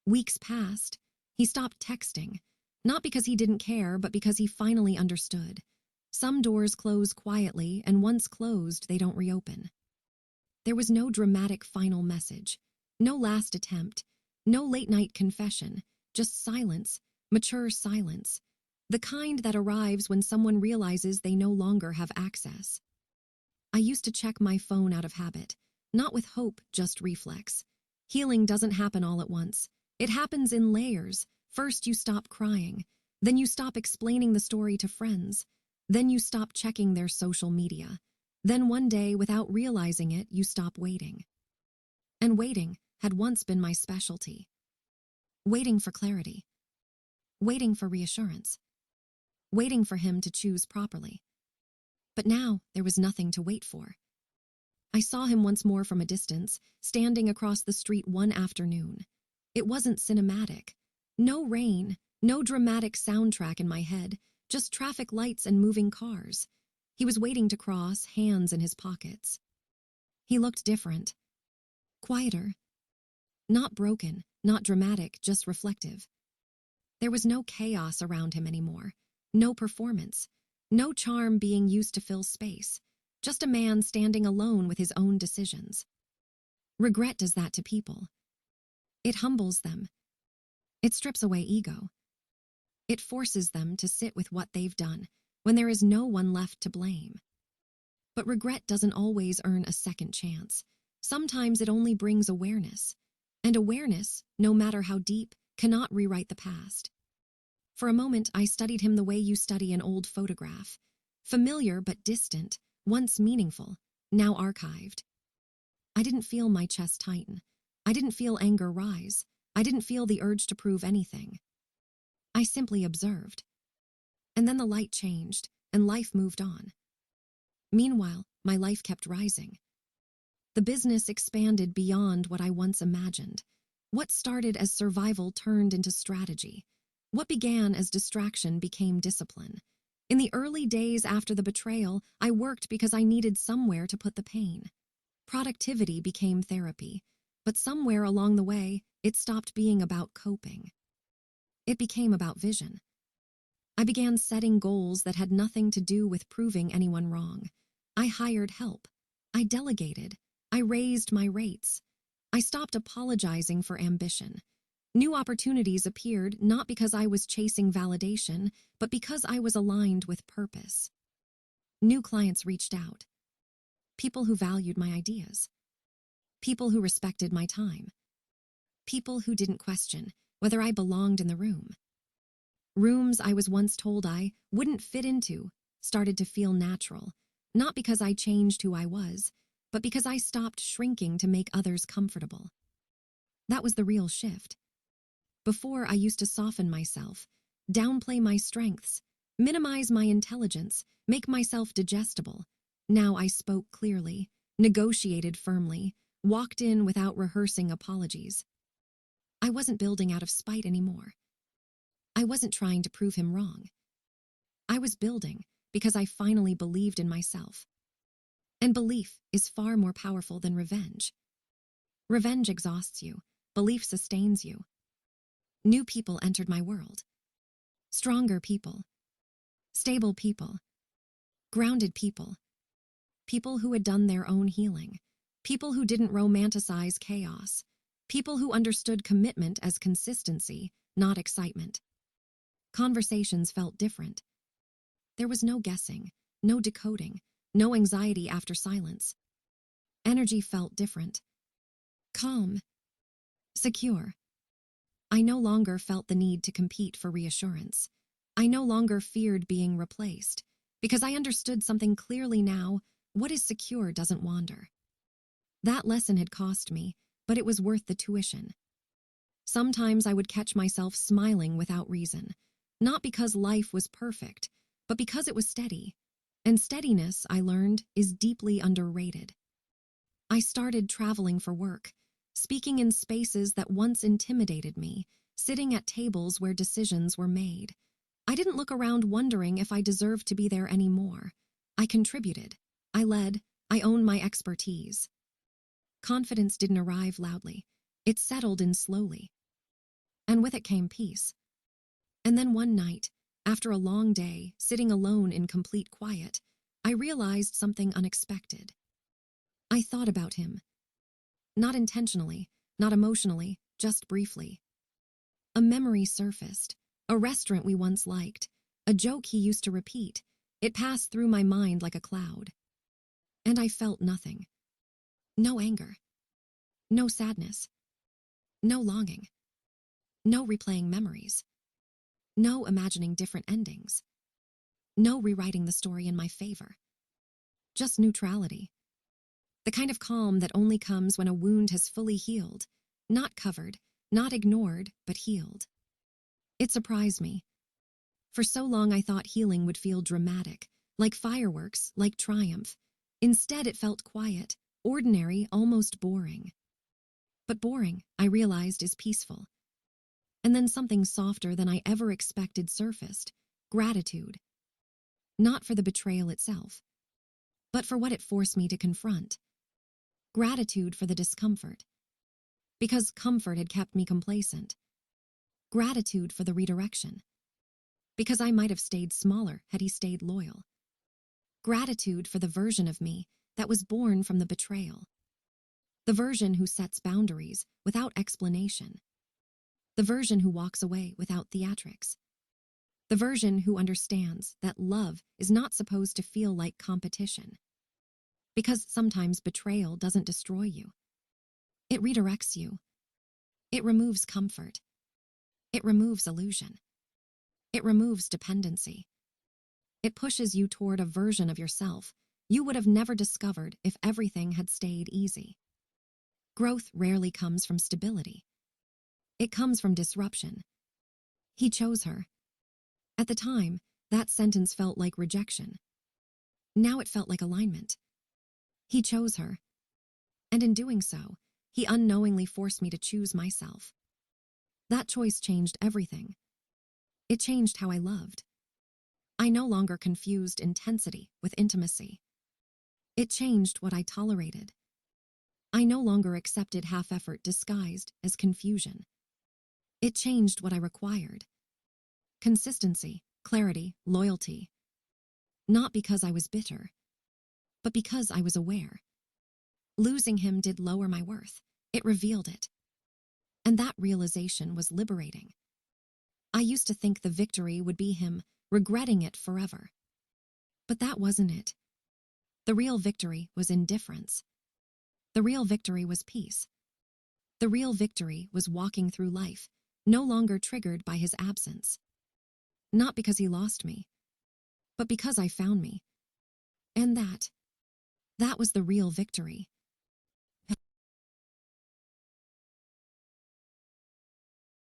Weeks passed. He stopped texting, not because he didn't care, but because he finally understood. Some doors close quietly, and once closed, they don't reopen. There was no dramatic final message, no last attempt, no late-night confession, just silence, mature silence, the kind that arrives when someone realizes they no longer have access. I used to check my phone out of habit, not with hope, just reflex. Healing doesn't happen all at once. It happens in layers. First, you stop crying. Then you stop explaining the story to friends. Then you stop checking their social media. Then one day, without realizing it, you stop waiting. And waiting had once been my specialty. Waiting for clarity. Waiting for reassurance. Waiting for him to choose properly. But now, there was nothing to wait for. I saw him once more from a distance, standing across the street one afternoon. It wasn't cinematic. No rain, no dramatic soundtrack in my head, just traffic lights and moving cars. He was waiting to cross, hands in his pockets. He looked different. Quieter. Not broken, not dramatic, just reflective. There was no chaos around him anymore. No performance. No charm being used to fill space. Just a man standing alone with his own decisions. Regret does that to people. It humbles them. It strips away ego. It forces them to sit with what they've done when there is no one left to blame. But regret doesn't always earn a second chance. Sometimes it only brings awareness. And awareness, no matter how deep, cannot rewrite the past. For a moment, I studied him the way you study an old photograph. Familiar but distant, once meaningful, now archived. I didn't feel my chest tighten. I didn't feel anger rise. I didn't feel the urge to prove anything. I simply observed. And then the light changed, and life moved on. Meanwhile, my life kept rising. The business expanded beyond what I once imagined. What started as survival turned into strategy. What began as distraction became discipline. In the early days after the betrayal, I worked because I needed somewhere to put the pain. Productivity became therapy, but somewhere along the way, it stopped being about coping. It became about vision. I began setting goals that had nothing to do with proving anyone wrong. I hired help. I delegated. I raised my rates. I stopped apologizing for ambition. New opportunities appeared not because I was chasing validation, but because I was aligned with purpose. New clients reached out. People who valued my ideas. People who respected my time. People who didn't question whether I belonged in the room. Rooms I was once told I wouldn't fit into started to feel natural, not because I changed who I was, but because I stopped shrinking to make others comfortable. That was the real shift. Before, I used to soften myself, downplay my strengths, minimize my intelligence, make myself digestible. Now I spoke clearly, negotiated firmly, walked in without rehearsing apologies. I wasn't building out of spite anymore. I wasn't trying to prove him wrong. I was building because I finally believed in myself. And belief is far more powerful than revenge. Revenge exhausts you. Belief sustains you. New people entered my world. Stronger people. Stable people. Grounded people. People who had done their own healing. People who didn't romanticize chaos. People who understood commitment as consistency, not excitement. Conversations felt different. There was no guessing, no decoding, no anxiety after silence. Energy felt different. Calm. Secure. I no longer felt the need to compete for reassurance. I no longer feared being replaced, because I understood something clearly now: what is secure doesn't wander. That lesson had cost me, but it was worth the tuition. Sometimes I would catch myself smiling without reason, not because life was perfect, but because it was steady. And steadiness, I learned, is deeply underrated. I started traveling for work, speaking in spaces that once intimidated me, sitting at tables where decisions were made. I didn't look around wondering if I deserved to be there anymore. I contributed. I led. I owned my expertise. Confidence didn't arrive loudly. It settled in slowly. and with it came peace. And then one night, after a long day, sitting alone in complete quiet, I realized something unexpected. I thought about him. Not intentionally, not emotionally, just briefly. A memory surfaced, a restaurant we once liked, a joke he used to repeat. It passed through my mind like a cloud. And I felt nothing. No anger. No sadness. No longing. No replaying memories. No imagining different endings. No rewriting the story in my favor. Just neutrality. The kind of calm that only comes when a wound has fully healed, not covered, not ignored, but healed. It surprised me. For so long I thought healing would feel dramatic, like fireworks, like triumph. Instead it felt quiet, ordinary, almost boring. But boring, I realized, is peaceful. And then something softer than I ever expected surfaced: gratitude. Not for the betrayal itself, but for what it forced me to confront. Gratitude for the discomfort, because comfort had kept me complacent. Gratitude for the redirection, because I might have stayed smaller had he stayed loyal. Gratitude for the version of me that was born from the betrayal. The version who sets boundaries without explanation. The version who walks away without theatrics. The version who understands that love is not supposed to feel like competition. Because sometimes betrayal doesn't destroy you. It redirects you. It removes comfort. It removes illusion. It removes dependency. It pushes you toward a version of yourself you would have never discovered if everything had stayed easy. Growth rarely comes from stability. It comes from disruption. He chose her. At the time, that sentence felt like rejection. Now it felt like alignment. He chose her. And in doing so, he unknowingly forced me to choose myself. That choice changed everything. It changed how I loved. I no longer confused intensity with intimacy. It changed what I tolerated. I no longer accepted half-effort disguised as confusion. It changed what I required. Consistency, clarity, loyalty. Not because I was bitter, but because I was aware. Losing him did lower my worth. It revealed it. And that realization was liberating. I used to think the victory would be him regretting it forever. But that wasn't it. The real victory was indifference. The real victory was peace. The real victory was walking through life, no longer triggered by his absence. Not because he lost me, but because I found me. And that was the real victory.